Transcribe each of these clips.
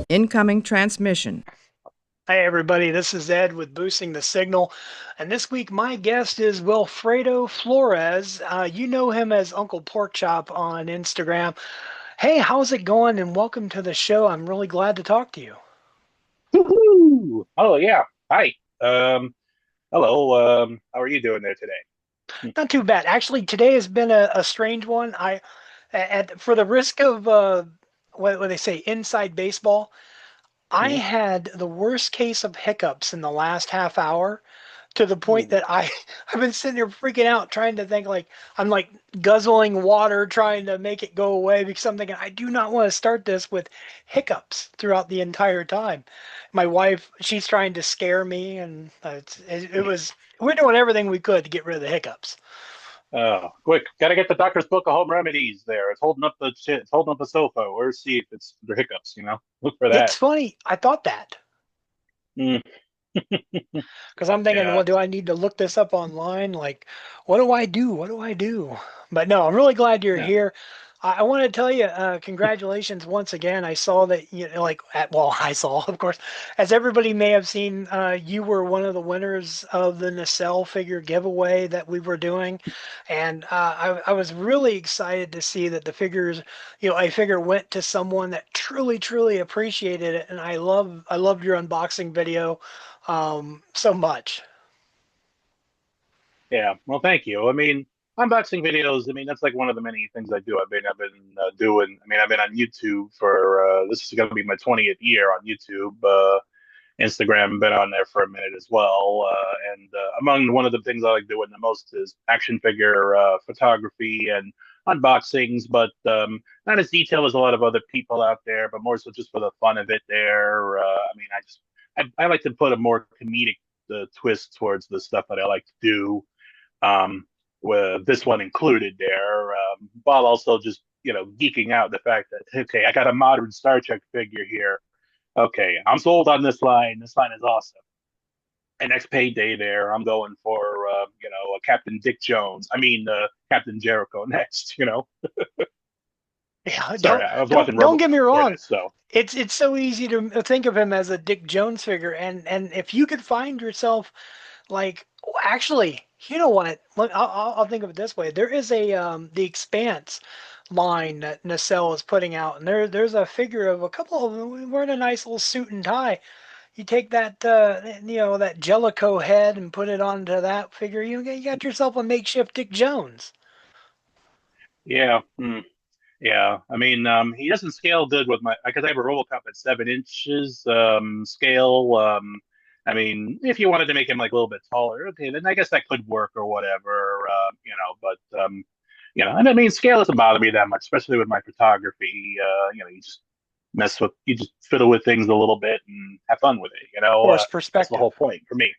Incoming transmission. Hey everybody, this is Ed with Boosting the Signal, and this week my guest is Wilfredo Flores. You know him as Uncle Porkchop on Instagram. Hey, how's it going? And welcome to the show. I'm really glad to talk to you. Woohoo! Oh yeah. Hi. Um, hello. How are you doing there today? Not too bad. Actually, today has been a strange one. For the risk of what they say, inside baseball, I Mhm. had the worst case of hiccups in the last half hour, to the point Ooh. that I've been sitting here freaking out trying to think, like I'm like guzzling water trying to make it go away, because I'm thinking I do not want to start this with hiccups throughout the entire time. My wife, she's trying to scare me, and it was, we're doing everything we could to get rid of the hiccups. Oh, quick! Gotta get the doctor's book of home remedies. There, it's holding up the shit. It's holding up the sofa. Where's see if it's the hiccups. Look for It's that. funny, I thought that, Mm. because I'm thinking, Yeah. well, do I need to look this up online? Like, what do I do? What do I do? But no, I'm really glad you're Yeah. here. I want to tell you, congratulations once again. I saw that, well, I saw, of course, as everybody may have seen, you were one of the winners of the nacelle figure giveaway that we were doing. And I was really excited to see that the figures, a figure went to someone that truly, truly appreciated it. And I loved your unboxing video so much. Yeah. Well, thank you. Unboxing videos. That's like one of the many things I do. I've been doing. I've been on YouTube for. This is going to be my 20th year on YouTube. Instagram, been on there for a minute as well. And Among one of the things I like doing the most is action figure photography and unboxings, but not as detailed as a lot of other people out there, but more so just for the fun of it there. I like to put a more comedic twist towards the stuff that I like to do, with this one included there, while also just, geeking out the fact that, okay, I got a modern Star Trek figure here. Okay, I'm sold on this line. This line is awesome. And next payday there, I'm going for Captain Dick Jones. Captain Jericho next. Yeah, Sorry, I was watching don't get RoboCop me before wrong. this, so It's so easy to think of him as a Dick Jones figure, and if you could find yourself, like, actually, you know what? I'll think of it this way. There is a the Expanse line that Nacelle is putting out, and there's a figure of a couple of them wearing a nice little suit and tie. You take that that Jellicoe head and put it onto that figure. You got yourself a makeshift Dick Jones. yeah. Yeah, he doesn't scale good with my because I have a RoboCop at 7 inches scale. If you wanted to make him like a little bit taller, okay, then I guess that could work or whatever. And scale doesn't bother me that much, especially with my photography. You just fiddle with things a little bit and have fun with it. Force That's the perspective. whole point for me.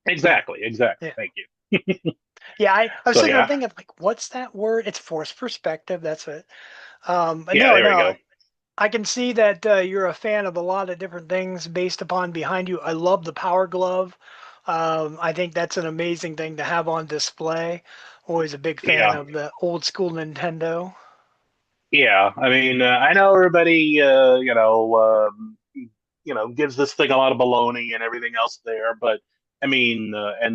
Yeah. Exactly, exactly. Yeah. Thank you. Yeah, I was So sitting there yeah, thinking, like, what's that word? It's force perspective. That's it. But yeah, no, there we no, go. I can see that you're a fan of a lot of different things based upon behind you. I love the Power Glove. I think that's an amazing thing to have on display. Always a big fan Yeah. of the old school Nintendo. Yeah, I know everybody, gives this thing a lot of baloney and everything else there, but and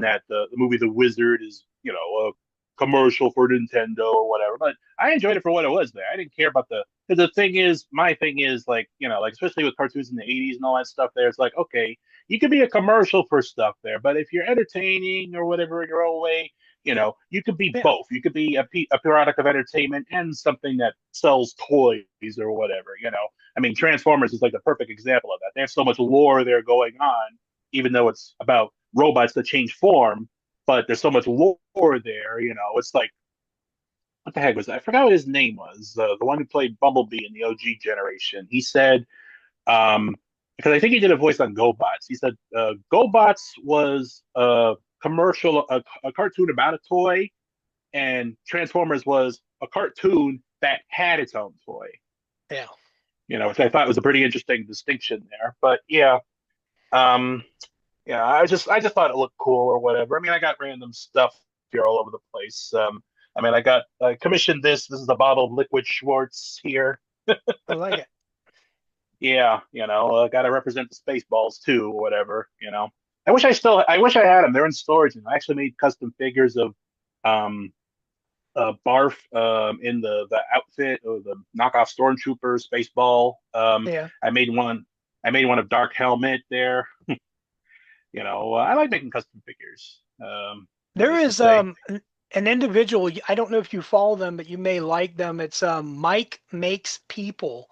that the movie The Wizard is, a commercial for Nintendo or whatever. But I enjoyed it for what it was there. I didn't care about the. 'Cause the thing is, my thing is like, like especially with cartoons in the '80s and all that stuff. There, it's like, okay, you could be a commercial for stuff there, but if you're entertaining or whatever in your own way, you could be Yeah, both. You could be a product of entertainment and something that sells toys or whatever. Transformers is like the perfect example of that. They have so much lore there going on, even though it's about robots that change form. But there's so much lore there. It's like, what the heck was that? I forgot what his name was. The one who played Bumblebee in the OG generation. He said, um, because I think he did a voice on GoBots. He said GoBots was a commercial, a cartoon about a toy, and Transformers was a cartoon that had its own toy. yeah. Which I thought was a pretty interesting distinction there. But yeah, um, yeah, I just thought it looked cool or whatever. I got random stuff here all over the place. I commissioned this. This is a bottle of liquid Schwartz here. I like it. Yeah, got to represent the space balls too, or whatever. I wish I had them. They're in storage, and I actually made custom figures of um Barf in the outfit or the knockoff stormtrooper space ball. Yeah. I made one. I made one of Dark Helmet there. I like making custom figures. There Needless to is say. an individual, I don't know if you follow them, but you may like them. It's Mike Makes People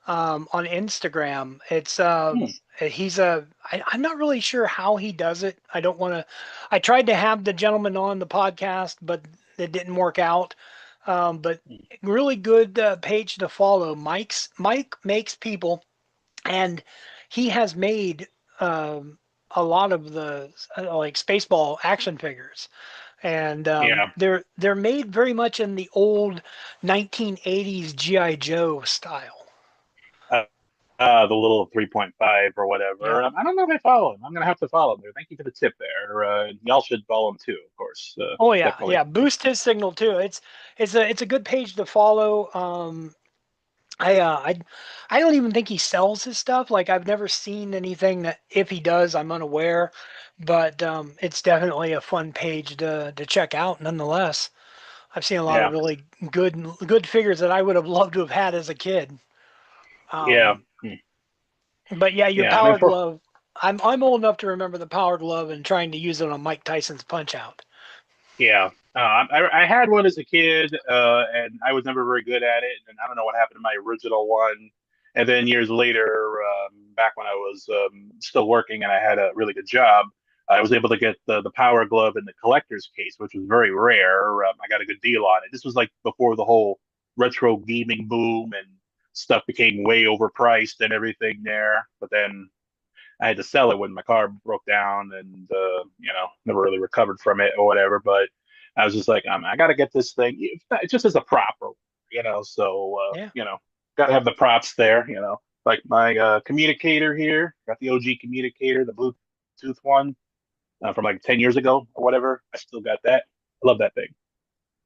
on Instagram. It's Hmm, I'm not really sure how he does it. I don't want to. I tried to have the gentleman on the podcast, but it didn't work out. But really good page to follow. Mike Makes People, and he has made a lot of the like Spaceball action figures, and yeah. they're made very much in the old 1980s GI Joe style. Uh, the little 3.5 or Yeah. whatever. I don't know if I follow him. I'm gonna have to follow him there. Thank you for the tip there. Y'all should follow him too, of course. Oh yeah, Definitely. yeah. Boost his signal too. It's a good page to follow. I uh I I don't even think he sells his stuff. Like I've never seen anything that if he does, I'm unaware. But it's definitely a fun page to check out nonetheless. I've seen a lot of Yeah, really good figures that I would have loved to have had as a kid. yeah, Um, but yeah, your yeah. I mean, Power Glove. I'm old enough to remember the Power Glove and trying to use it on Mike Tyson's Punch Out. yeah. I had one as a kid, and I was never very good at it. And I don't know what happened to my original one. And then years later, back when I was still working and I had a really good job, I was able to get the Power Glove in the collector's case, which was very rare. I got a good deal on it. This was like before the whole retro gaming boom and stuff became way overpriced and everything there. But then I had to sell it when my car broke down and never really recovered from it or whatever. But I was just like, I got to get this thing. It's just as a prop, so Yeah. got to have the props there. Like my communicator here, got the OG communicator, the Bluetooth one from like 10 years ago or whatever. I still got that. I love that thing.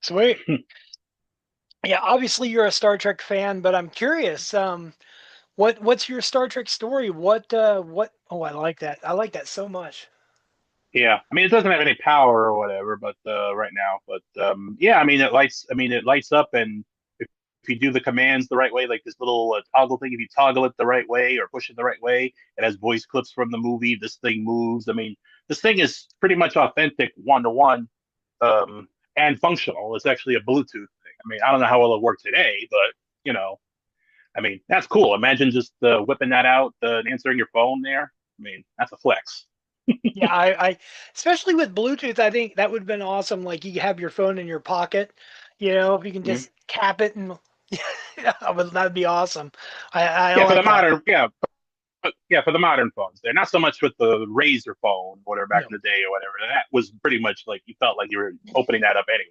Sweet. Yeah, obviously you're a Star Trek fan, but I'm curious. What's your Star Trek story? What? Oh, I like that. I like that so much. Yeah, I mean it doesn't have any power or whatever, but right now, but yeah, I mean it lights. I mean it lights up, and if you do the commands the right way, like this little toggle thing, if you toggle it the right way or push it the right way, it has voice clips from the movie. This thing moves. I mean, this thing is pretty much authentic one to one, and functional. It's actually a Bluetooth thing. I mean, I don't know how well it works today, but you know, I mean that's cool. Imagine just whipping that out and answering your phone there. I mean, that's a flex. Yeah, I especially with Bluetooth, I think that would have been awesome. Like you have your phone in your pocket, if you can Mhm. just cap it and that'd be awesome. I Yeah, for the like that. modern, yeah, yeah, for the modern phones, they're not so much with the Razor phone, whatever back No. in the day or whatever. That was pretty much like you felt like you were opening that up anyway.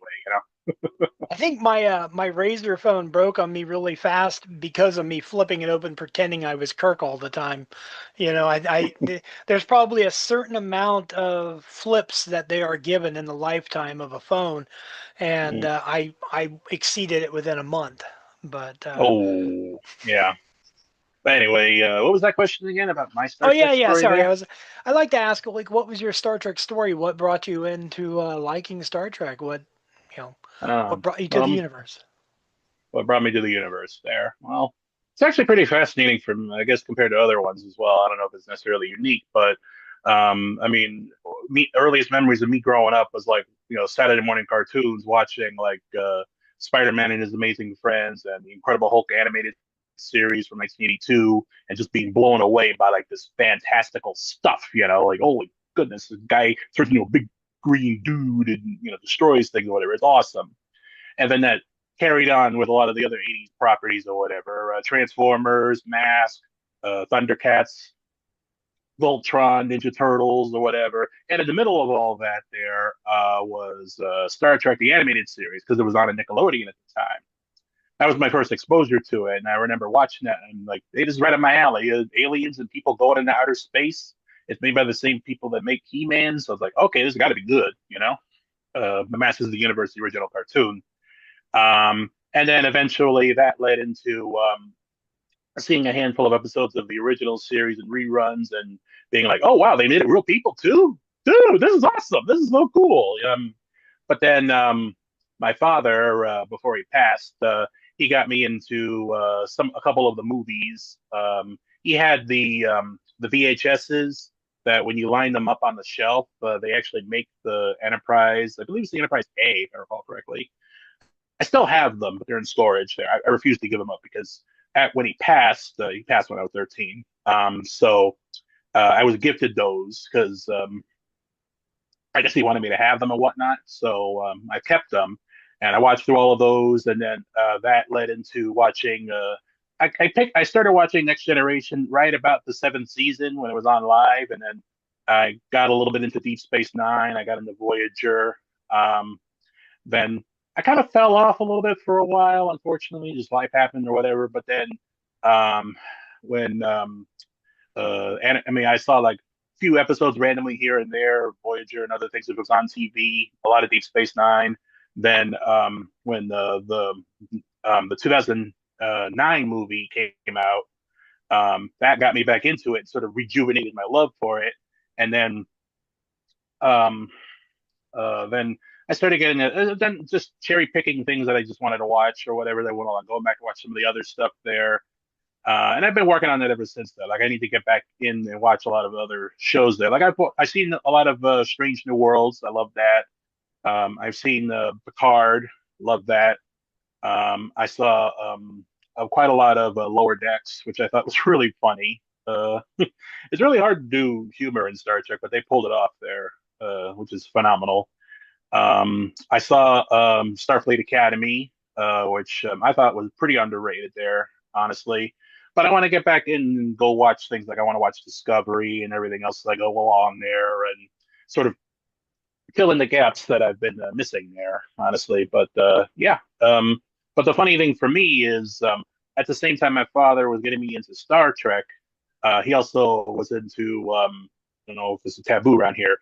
I think my Razor phone broke on me really fast because of me flipping it open, pretending I was Kirk all the time. There's probably a certain amount of flips that they are given in the lifetime of a phone, and Mm. I exceeded it within a month. But Oh, yeah. But anyway, what was that question again about my oh Star yeah, Trek yeah. story Sorry, there? I'd like to ask like, what was your Star Trek story? What brought you into liking Star Trek? You know, what Um, brought you to the um, universe? what brought me to the universe there? Well, it's actually pretty fascinating from, I guess, compared to other ones as well. I don't know if it's necessarily unique, but I mean, earliest memories of me growing up was like, Saturday morning cartoons, watching like Spider-Man and His Amazing Friends and the Incredible Hulk animated series from 1982, and just being blown away by like this fantastical stuff, like holy goodness, this guy turns into a big green dude and destroys things or whatever. It's awesome. And then that carried on with a lot of the other 80s properties or whatever, Transformers, Mask, Thundercats, Voltron, Ninja Turtles, or whatever. And in the middle of all that, there was Star Trek, the animated series, because it was on a Nickelodeon at the time. That was my first exposure to it. And I remember watching that and like, it is right up my alley. Aliens and people going into outer space. It's made by the same people that make He-Man. So I was like, okay, this has got to be good. The Masters of the Universe, the original cartoon. And then eventually that led into seeing a handful of episodes of the original series and reruns and being like, oh wow, they made it real people too, dude, this is awesome, this is so cool. But then my father, before he passed, he got me into a couple of the movies. He had the VHSs that when you line them up on the shelf, they actually make the Enterprise. I believe it's the Enterprise A, if I recall correctly. I still have them, but they're in storage there. I refuse to give them up because when he passed when I was 13. So I was gifted those because I guess he wanted me to have them and whatnot. So I kept them, and I watched through all of those, and then that led into watching. I started watching Next Generation right about the seventh season when it was on live, and then I got a little bit into Deep Space Nine. I got into Voyager. Um, then I kind of fell off a little bit for a while, unfortunately, just life happened or whatever. But then um, when and I mean, I saw like a few episodes randomly here and there, Voyager and other things that was on TV, a lot of Deep Space Nine. Then when the 2009 movie came out, that got me back into it, sort of rejuvenated my love for it. And um, then I started getting then just cherry picking things that I just wanted to watch or whatever. Then went on going back and watch some of the other stuff there. And I've been working on that ever since then. Like I need to get back in and watch a lot of other shows there. Like I've seen a lot of Strange New Worlds. I love that. I've seen Picard. Love that. I saw quite a lot of Lower Decks, which I thought was really funny. It's really hard to do humor in Star Trek, but they pulled it off there, which is phenomenal. I saw Starfleet Academy, which I thought was pretty underrated there, honestly. But I want to get back in and go watch things like I want to watch Discovery and everything else as I go along there and sort of fill in the gaps that I've been missing there, honestly. But yeah. But the funny thing for me is at the same time my father was getting me into Star Trek, he also was into, I don't know if this is taboo around here,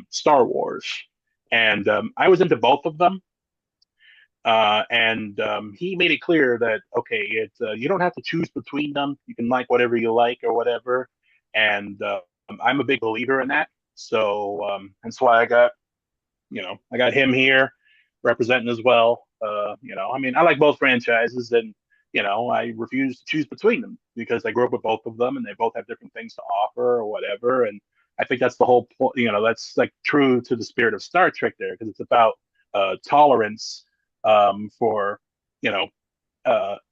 Star Wars. And I was into both of them. And he made it clear that okay, you don't have to choose between them. You can like whatever you like or whatever. And I'm a big believer in that. So that's why I got him here representing as well. I mean, I like both franchises, and I refuse to choose between them because I grew up with both of them, and they both have different things to offer or whatever. And I think that's the whole point. That's like true to the spirit of Star Trek there because it's about tolerance for you know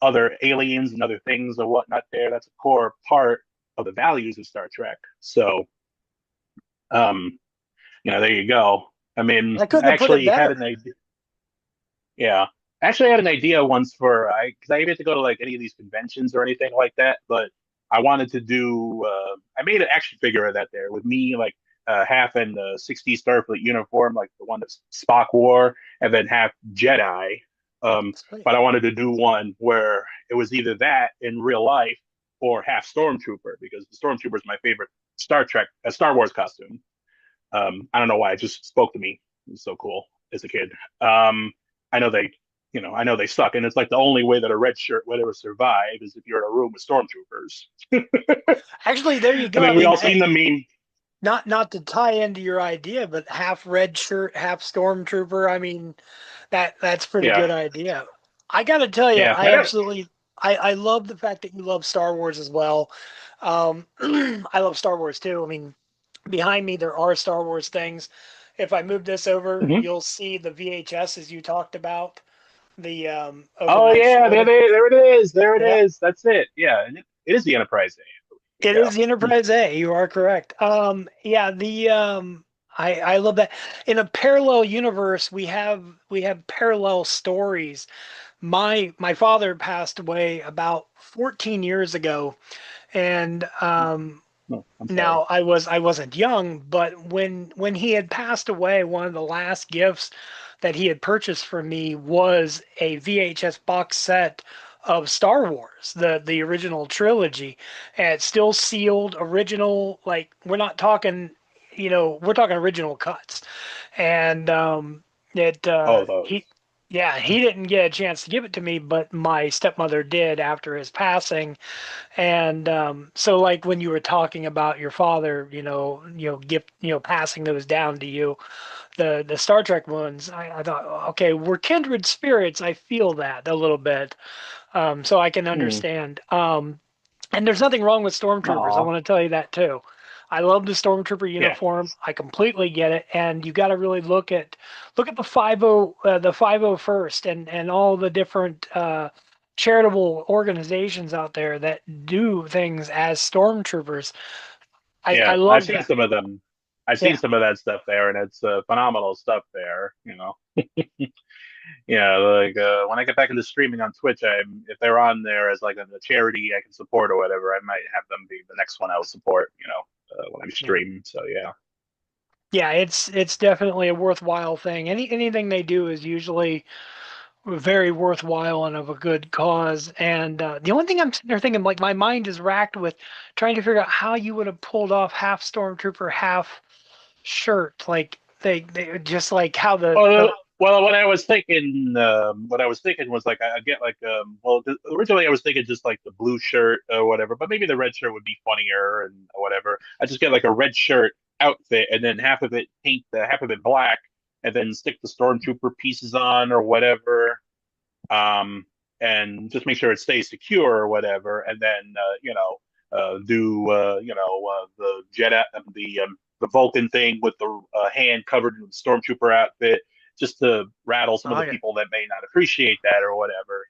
other aliens and other things and whatnot. That's a core part of the values of Star Trek. So um, there you go. I mean, I couldn't I have put it actually had an better. idea. Yeah, actually, I had an idea once for because I didn't get to go to like any of these conventions or anything like that, but I wanted to do. I made an action figure of that there with me, like half in the '60s Starfleet uniform, like the one that Spock wore, and then half Jedi. Sweet. But I wanted to do one where it was either that in real life or half Stormtrooper because the Stormtrooper is my favorite Star Wars costume. I don't know why it just spoke to me. It was so cool as a kid. I know I know they suck, and it's like the only way that a red shirt would ever survive is if you're in a room with stormtroopers. Actually, there you I go. I mean, we mean, all seen the meme. not to tie into your idea, but half red shirt, half stormtrooper. I mean, that's pretty Yeah, good idea. I got to tell you, yeah. I got. I love the fact that you love Star Wars as well. I love Star Wars too. I mean, behind me there are Star Wars things. If I move this over, Mhm. you'll see the VHS as you talked about the over Oh my yeah, there, shoulder. there, there it is. There it Yeah, is. That's it. Yeah, and it is the Enterprise Day. it Yeah. is the Enterprise A. You are correct. Yeah, the I love that. In a parallel universe, we have parallel stories. My father passed away about 14 years ago, and No, I'm sorry. now I wasn't young, but when he had passed away, one of the last gifts that he had purchased for me was a VHS box set of Star Wars, the original trilogy, and it's still sealed, original. Like we're not talking, we're talking original cuts, and it Oh, he those. Yeah, he didn't get a chance to give it to me, but my stepmother did after his passing. And so, like when you were talking about your father, passing those down to you, the Star Trek ones, I thought, okay, we're kindred spirits. I feel that a little bit, so I can Hmm. understand. And there's nothing wrong with stormtroopers. I Aw. want to tell you that too. I love the stormtrooper Yeah. uniform. I completely get it, and you got to really look at the 50 first, and all the different charitable organizations out there that do things as stormtroopers. I Yeah. I've love seen that. some of them. I've seen Yeah. some of that stuff there, and it's phenomenal stuff there. Yeah, like when I get back into streaming on Twitch, if they're on there as like a charity I can support or whatever, I might have them be the next one I'll support, when I Yeah. stream. So yeah. Yeah, it's definitely a worthwhile thing. Anything they do is usually very worthwhile and of a good cause. And the only thing I'm sitting there thinking, like my mind is racked with trying to figure out how you would have pulled off half stormtrooper, half shirt. Like they just like how the Well, what I was thinking was like I get like, originally I was thinking just like the blue shirt or whatever, but maybe the red shirt would be funnier and whatever. I just get like a red shirt outfit and then half of it black, and then stick the stormtrooper pieces on or whatever, um, and just make sure it stays secure or whatever, and then do the the Vulcan thing with the hand covered in the stormtrooper outfit, just to rattle some of oh the yeah. people that may not appreciate that or whatever.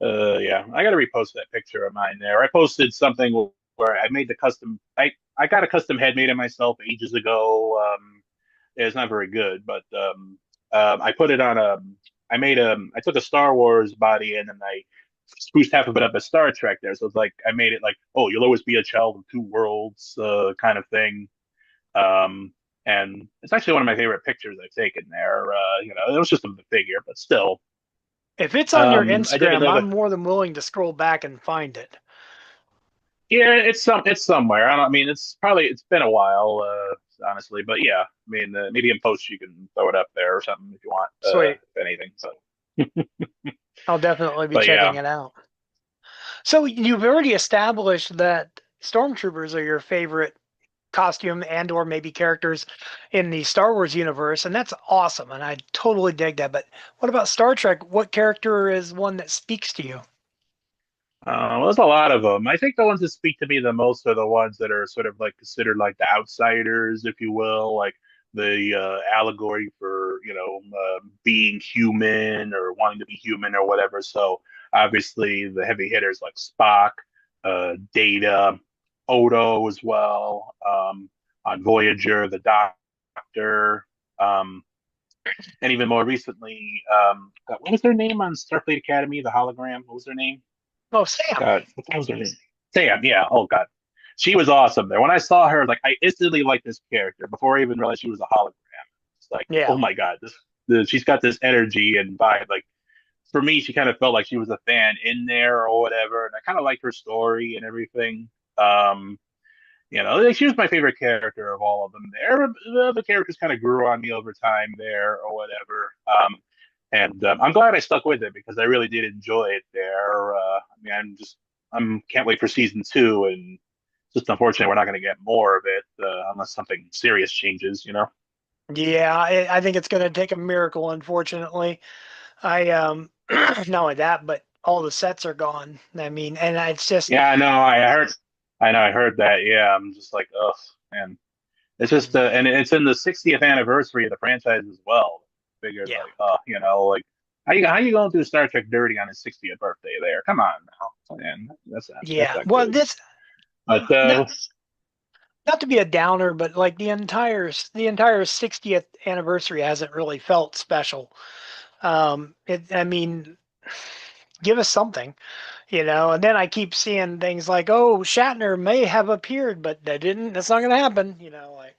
Yeah, I got to repost that picture of mine there. I posted something where I made the custom. I got a custom head made of myself ages ago. It's not very good, but I put it on a. I took a Star Wars body and I spruced half of it up as Star Trek there. So it's like I made it like, oh, you'll always be a child of two worlds, kind of thing. Um, and it's actually one of my favorite pictures I've taken there. It was just a figure, but still. If it's on your I did Instagram, I'm another. more than willing to scroll back and find it. Yeah, it's somewhere. I mean, it's been a while, honestly, but yeah, I mean, maybe in post you can throw it up there or something if you want, Sweet. if anything. So, I'll definitely be but checking yeah, it out. So you've already established that stormtroopers are your favorite costume and or maybe characters in the Star Wars universe, and that's awesome, and I totally dig that. But what about Star Trek? What character is one that speaks to you? there's a lot of them. I think the ones that speak to me the most are the ones that are sort of like considered like the outsiders, if you will, like the allegory for being human or wanting to be human or whatever. So obviously the heavy hitters like Spock, Data, Odo as well. On Voyager, the Doctor, um, and even more recently, God, what was their name on Starfleet Academy? The hologram. What was their name? Oh, Sam. God, what the hell's her name? Sam. Yeah. Oh God, she was awesome there. When I saw her, like I instantly liked this character before I even realized she was a hologram. It's like, Yeah. oh my God, she's got this energy and vibe. Like for me, she kind of felt like she was a fan in there or whatever, and I kind of liked her story and everything. Um, like, she was my favorite character of all of them. There, the other characters kind of grew on me over time there or whatever. And I'm glad I stuck with it because I really did enjoy it there. I mean, I'm can't wait for season two, and it's just unfortunate we're not going to get more of it unless something serious changes. Yeah, I think it's going to take a miracle, unfortunately. I not only that, but all the sets are gone. I mean, and it's just Yeah, I know, I heard that. Yeah, I'm just like, ugh, man. It's just, and it's in the 60th anniversary of the franchise as well. Figured yeah. like, like how you going to do Star Trek dirty on his 60th birthday there? Come on now, man, that's Yeah. not Well, good. this But not not to be a downer, but like the entire 60th anniversary hasn't really felt special. I mean, give us something, And then I keep seeing things like, oh, Shatner may have appeared, but that didn't. That's not going to happen. Like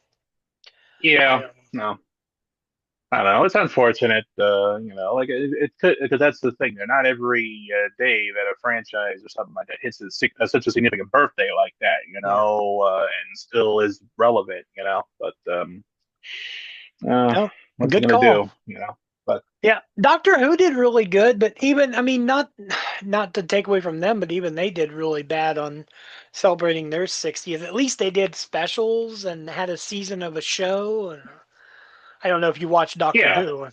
I yeah, don't. no, I don't know. It's unfortunate, like it could, because that's the thing. They're not every day that a franchise or something like that hits such a significant birthday like that, Yeah. and still is relevant. But uh, No. What you Good gonna call. do? But Yeah, Doctor Who did really good, but even I mean not to take away from them, but even they did really bad on celebrating their 60th. At least they did specials and had a season of a show. And I don't know if you watch Doctor yeah, Who.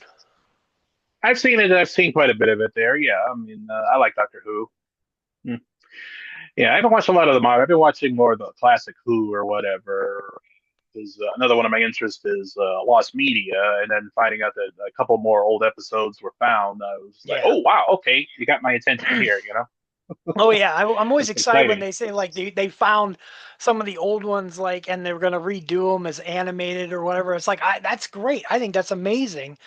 I've seen it. I've seen quite a bit of it there. Yeah, I mean, I like Doctor Who. Hmm. Yeah, I haven't watched a lot of the modern. I've been watching more of the classic Who or whatever. Is another one of my interests is lost media, and then finding out that a couple more old episodes were found. I was like, Yeah. oh wow, okay, you got my attention here. Oh yeah, I'm always It's excited when exciting. they say like they found some of the old ones like and they're gonna redo them as animated or whatever. It's like that's great. I think that's amazing.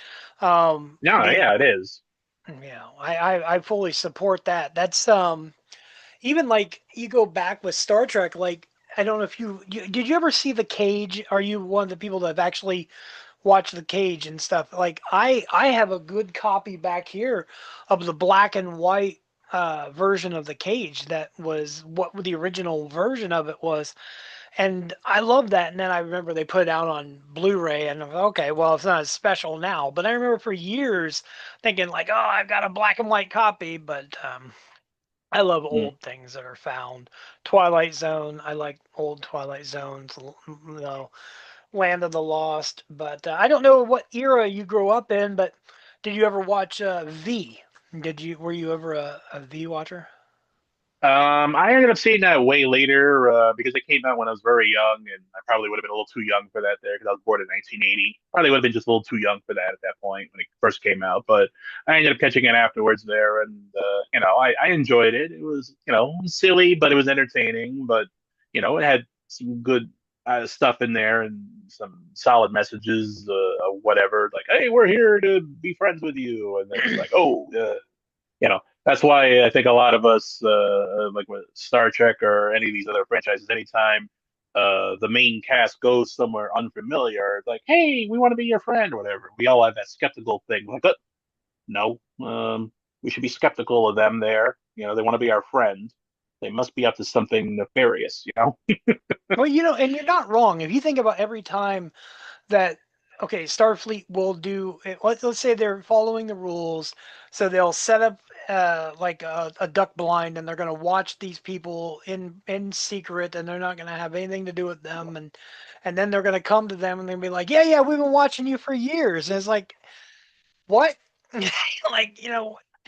Yeah, The yeah, it is. Yeah, I fully support that. That's even like you go back with Star Trek. Like I don't know if did you ever see The Cage? Are you one of the people that have actually watched The Cage and stuff? Like I have a good copy back here of the black and white version of The Cage that was what the original version of it was, and I love that. And then I remember they put it out on Blu-ray, and I'm like, okay, well it's not as special now, but I remember for years thinking like, oh, I've got a black and white copy, but I love Mm. old things that are found. Twilight Zone. I like old Twilight Zones. Land of the Lost. But I don't know what era you grew up in. But did you ever watch V? Did you? Were you ever a V watcher? I ended up seeing that way later because it came out when I was very young, and I probably would have been a little too young for that there because I was born in 1980. Probably would have been just a little too young for that at that point when it first came out. But I ended up catching it afterwards there, and I enjoyed it. It was silly, but it was entertaining. But it had some good stuff in there and some solid messages, whatever. Like, hey, we're here to be friends with you, and then it's like, oh. That's why I think a lot of us, like with Star Trek or any of these other franchises, anytime the main cast goes somewhere unfamiliar, it's like, hey, we want to be your friend or whatever. We all have that skeptical thing. Like, no, we should be skeptical of them there. They want to be our friend. They must be up to something nefarious. Well, and you're not wrong. If you think about every time that okay, Starfleet will do it. Let's say they're following the rules, so they'll set up like a duck blind, and they're going to watch these people in secret, and they're not going to have anything to do with them, and then they're going to come to them and they'll be like, yeah, yeah, we've been watching you for years, and it's like, what? Like,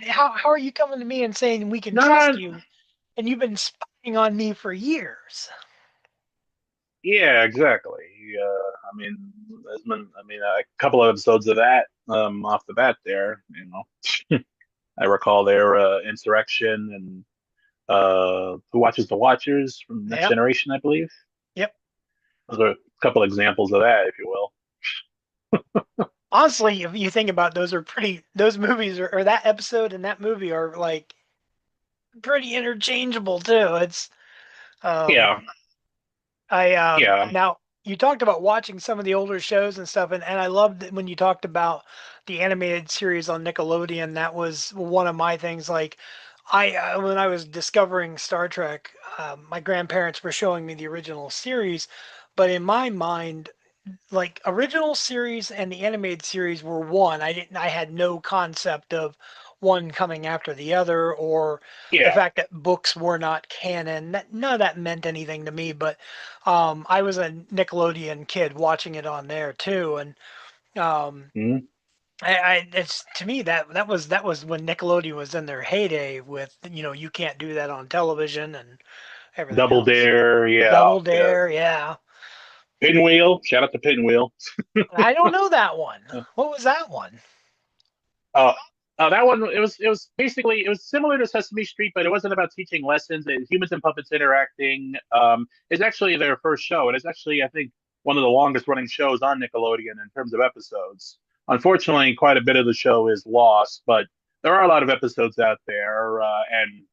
how are you coming to me and saying we can trust Not, you, and you've been spying on me for years? yeah, exactly. I mean, I mean, a couple of episodes of that off the bat there. I recall their insurrection and Who Watches the Watchers from Next Yep, Generation, I believe. yep. Those are a couple examples of that, if you will. Honestly, if you think about it, those movies or that episode and that movie are like pretty interchangeable too. It's um Yeah, I yeah, now you talked about watching some of the older shows and stuff, and I loved it when you talked about the animated series on Nickelodeon. That was one of my things. Like I when I was discovering Star Trek, my grandparents were showing me the original series, but in my mind like original series and the animated series were one. I had no concept of one coming after the other or the yeah. fact that books were not canon. None of that meant anything to me, but I was a Nickelodeon kid watching it on there too, and um, Mhm. it's to me that was when Nickelodeon was in their heyday with you can't do that on television and everything Double else. Dare, yeah, Double yeah. Dare, yeah. Pinwheel, shout out to Pinwheel. I don't know that one. What was that one? Uh, that one it was basically it was similar to Sesame Street, but it wasn't about teaching lessons. Humans and puppets interacting. It's actually their first show, and it's actually I think one of the longest running shows on Nickelodeon in terms of episodes. Unfortunately, quite a bit of the show is lost, but there are a lot of episodes out there, and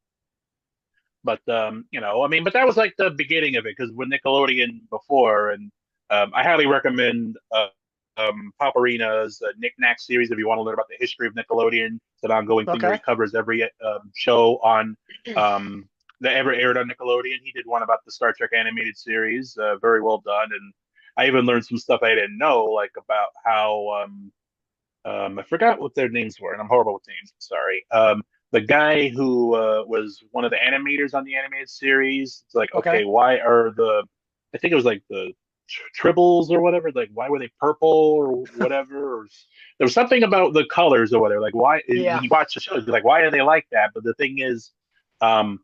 I mean, but that was like the beginning of it because with Nickelodeon before, and I highly recommend Paparina's Knick-Knack series if you want to learn about the history of Nickelodeon. It's an ongoing thing where he Okay. covers every show on that ever aired on Nickelodeon. He did one about the Star Trek animated series, very well done, and I even learned some stuff I didn't know, like about how I forgot what their names were, and I'm horrible with names. I'm sorry. The guy who was one of the animators on the animated series. It's like, Okay. okay, why are I think it was like the tribbles or whatever. Like, why were they purple or whatever? Or there was something about the colors or whatever. Like, why? When Yeah. you watch the show, you're like, why are they like that? But the thing is, um,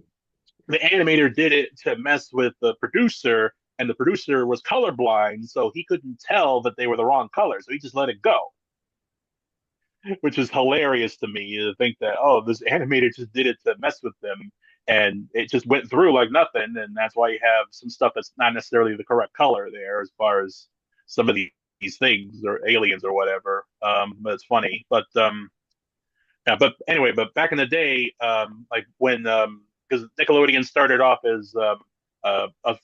the animator did it to mess with the producer, and the producer was colorblind, so he couldn't tell that they were the wrong color, so he just let it go, which is hilarious to me to think that, oh, this animator just did it to mess with them, and it just went through like nothing, and that's why you have some stuff that's not necessarily the correct color there as far as some of these things or aliens or whatever. But it's funny. Yeah, but anyway, but back in the day, like when because Nickelodeon started off as a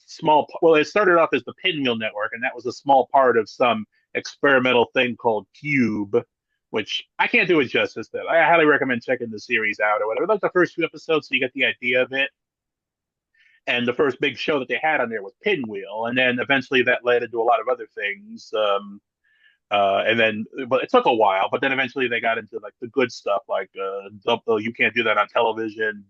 small, well, it started off as the Pinwheel Network, and that was a small part of some experimental thing called Cube, which I can't do it justice. That I highly recommend checking the series out or whatever. Like the first few episodes, so you get the idea of it. And the first big show that they had on there was Pinwheel, and then eventually that led into a lot of other things. And then, but it took a while. But then eventually they got into like the good stuff, like you can't do that on television.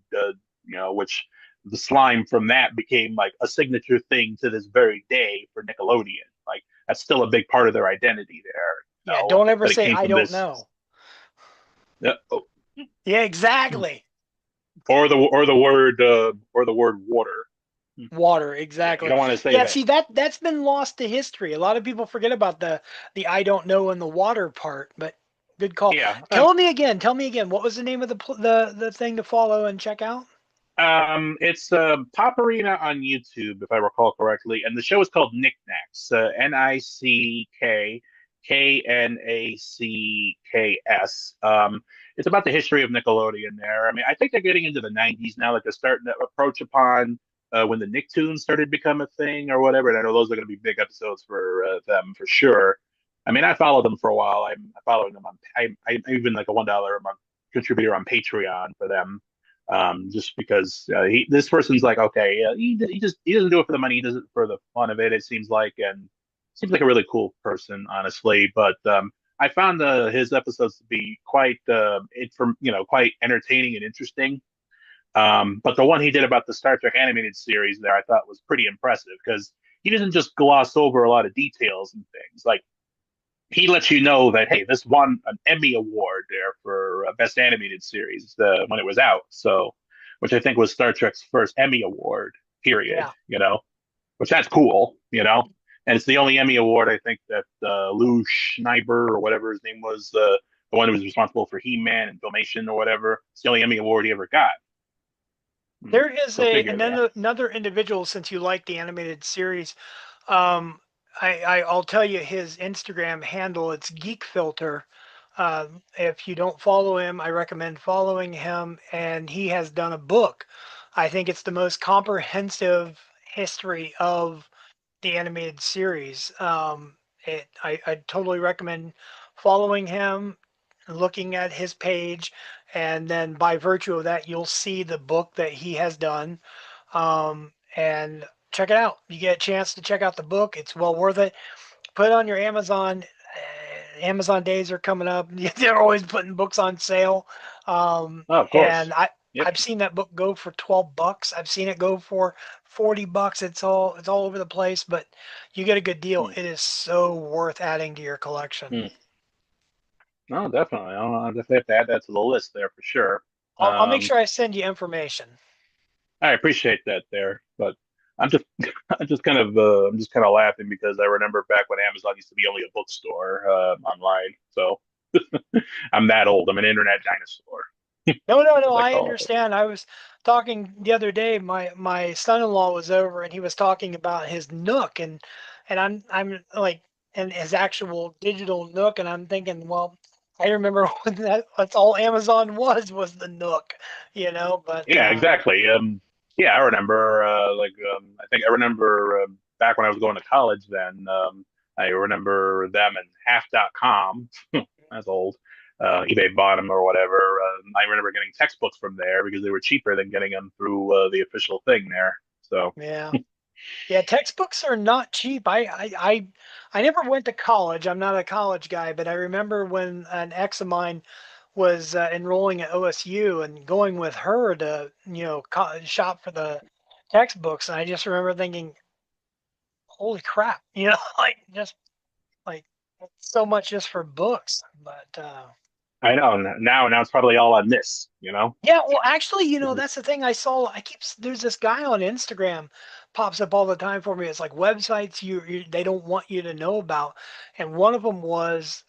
Which the slime from that became like a signature thing to this very day for Nickelodeon. Like that's still a big part of their identity there. Yeah. Don't ever That it say came I from don't this, know. uh, Yeah, exactly. or the word water. Water, Yeah, you exactly. don't want to say Yeah, that. see that's been lost to history. A lot of people forget about the I don't know and the water part, but good call. Yeah. Tell me again, what was the name of the thing to follow and check out? It's Pop Arena on YouTube, if I recall correctly, and the show is called Knickknacks. Nicknacks. It's about the history of Nickelodeon. There, I mean, I think they're getting into the '90s now. Like they're starting to approach upon when the Nicktoons started to become a thing or whatever. And I know those are going to be big episodes for them for sure. I mean, I followed them for a while. I'm following them on. I'm even like a $1 a month contributor on Patreon for them, just because this person's like, okay, he doesn't do it for the money, he does it for the fun of it. It seems like, and seems like a really cool person, honestly. But I found his episodes to be quite quite entertaining and interesting. But the one he did about the Star Trek animated series there, I thought was pretty impressive because he doesn't just gloss over a lot of details and things. Like he lets you know that hey, this won an Emmy award there for best animated series when it was out. So, which I think was Star Trek's first Emmy award. Period. Yeah. Which that's cool. And it's the only Emmy award I think that Lou Schneiber or whatever his name was, the one who was responsible for He-Man and Filmation or whatever. It's the only Emmy award he ever got. There is So a figure that. another individual since you like the animated series. Um, I'll tell you his Instagram handle. It's Geek Filter. If you don't follow him, I recommend following him. And he has done a book. I think it's the most comprehensive history of the animated series. I totally recommend following him, looking at his page, and then by virtue of that, you'll see the book that he has done. And check it out. You get a chance to check out the book. It's well worth it. Put it on your Amazon. Amazon days are coming up. They're always putting books on sale. Oh, of And course. Yep. I've seen that book go for $12. I've seen it go for $40. It's all over the place, but you get a good deal. Hmm. It is so worth adding to your collection. Hmm. No, definitely. I'll definitely have to add that to the list there for sure. I'll make Um, sure I send you information. I appreciate that there, but I'm just I'm just kind of laughing because I remember back when Amazon used to be only a bookstore online. So I'm that old. I'm an internet dinosaur, No, no, as no. I I call it. understand. I was talking the other day. My son-in-law was over, and he was talking about his Nook, and I'm like, and his actual digital Nook, and I'm thinking, well, I remember when that's all Amazon was the Nook, But Yeah, exactly. Yeah, I remember. I think I remember back when I was going to college. Then I remember them and half.com. That's old. eBay bought them or whatever. I remember getting textbooks from there because they were cheaper than getting them through the official thing there. So yeah. Yeah, textbooks are not cheap. I never went to college. I'm not a college guy, but I remember when an ex of mine was enrolling at OSU and going with her to, shop for the textbooks. And I just remember thinking, holy crap, like just like so much just for books. But I know now it's probably all on this, you know. yeah, well, actually, that's the thing I saw. There's this guy on Instagram pops up all the time for me. It's like websites they don't want you to know about. And one of them was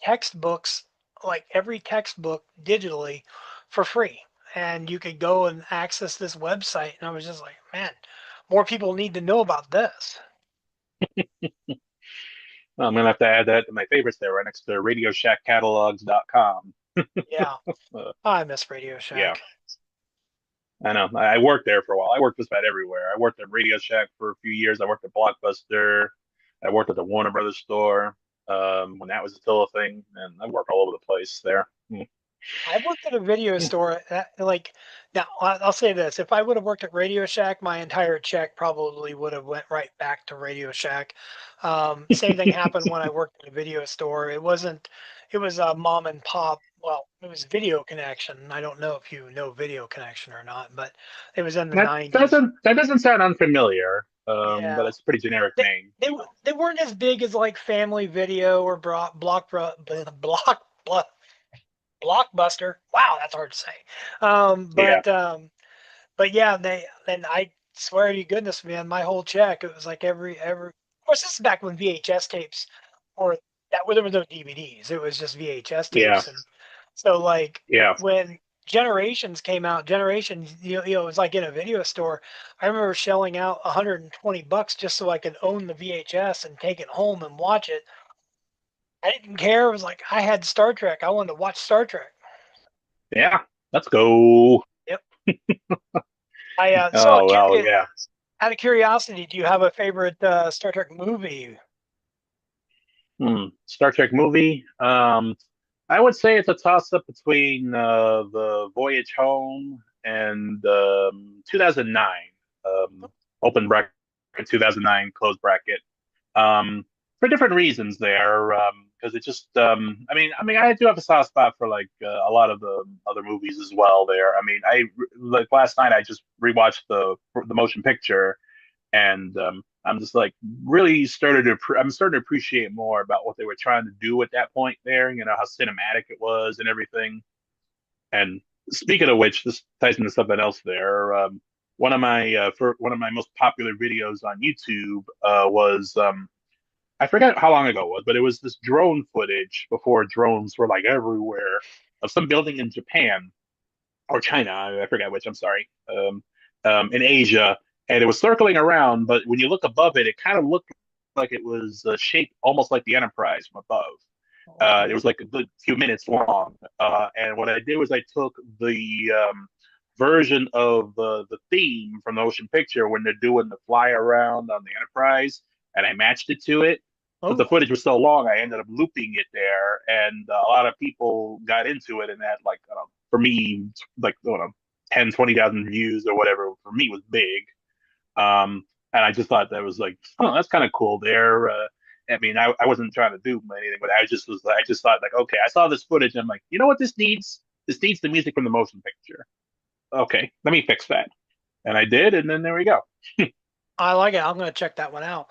textbooks, like every textbook digitally for free. And you could go and access this website. And I was just like, man, more people need to know about this. Well, I'm gonna have to add that to my favorites there, right next to RadioShackCatalogs.com. Yeah, Uh, I miss Radio yeah, Shack. I know. I worked there for a while. I worked just about everywhere. I worked at Radio Shack for a few years. I worked at Blockbuster. I worked at the Warner Brothers store when that was still a thing, and I worked all over the place there. Mm. I worked at a video store. Like now, I'll say this: if I would have worked at Radio Shack, my entire check probably would have went right back to Radio Shack. Same thing happened when I worked at a video store. It wasn't. It was a mom and pop. Well, it was Video Connection. I don't know if you know Video Connection or not, but it was in the That '90s. doesn't sound unfamiliar, but Yeah, it's a pretty generic they name. they weren't as big as like Family Video or Blockbuster. Wow, that's hard to say. Um, Yeah, but um, but yeah, and I swear to goodness, man, my whole check it was like every. Of course, this is back when VHS tapes, or that where there was no DVDs. It was just VHS yeah, tapes, and so like yeah, when Generations came out, Generations, it was like in a video store. I remember shelling out $120 just so I could own the VHS and take it home and watch it. I didn't care. It was like I had Star Trek. I wanted to watch Star Trek. yeah. Let's go. Yep. I so Oh well, curious. yeah. Out of curiosity, do you have a favorite Star Trek movie? Star Trek movie. I would say it's a toss up between the Voyage Home and 2009. Open bracket 2009 close bracket. Um, for different reasons there. Because it just I do have a soft spot for like a lot of the other movies as well. There. I mean, I like last night I just rewatched the motion picture and I'm just like really I'm starting to appreciate more about what they were trying to do at that point there. You know how cinematic it was and everything. And speaking of which, this ties into something else there. One of my most popular videos on YouTube was I forget how long ago it was, but it was this drone footage before drones were like everywhere of some building in Japan or China, I forget which. I'm sorry, in Asia, and it was circling around. But when you look above it, it kind of looked like it was shaped almost like the Enterprise from above. It was like a good few minutes long. And what I did was I took the version of the theme from the motion picture when they're doing the fly around on the Enterprise, and I matched it to it. But the Oh, footage was so long, I ended up looping it there, and a lot of people got into it, and that like for me, like I don't know, 10, 20,000 views or whatever for me was big. And I just thought that was like, oh, that's kind of cool there. I mean, I wasn't trying to do anything, but I just thought like, okay, I saw this footage. And I'm like, you know what this needs? This needs the music from the motion picture. Okay, let me fix that. And I did. And then there we go. I like it. I'm gonna check that one out.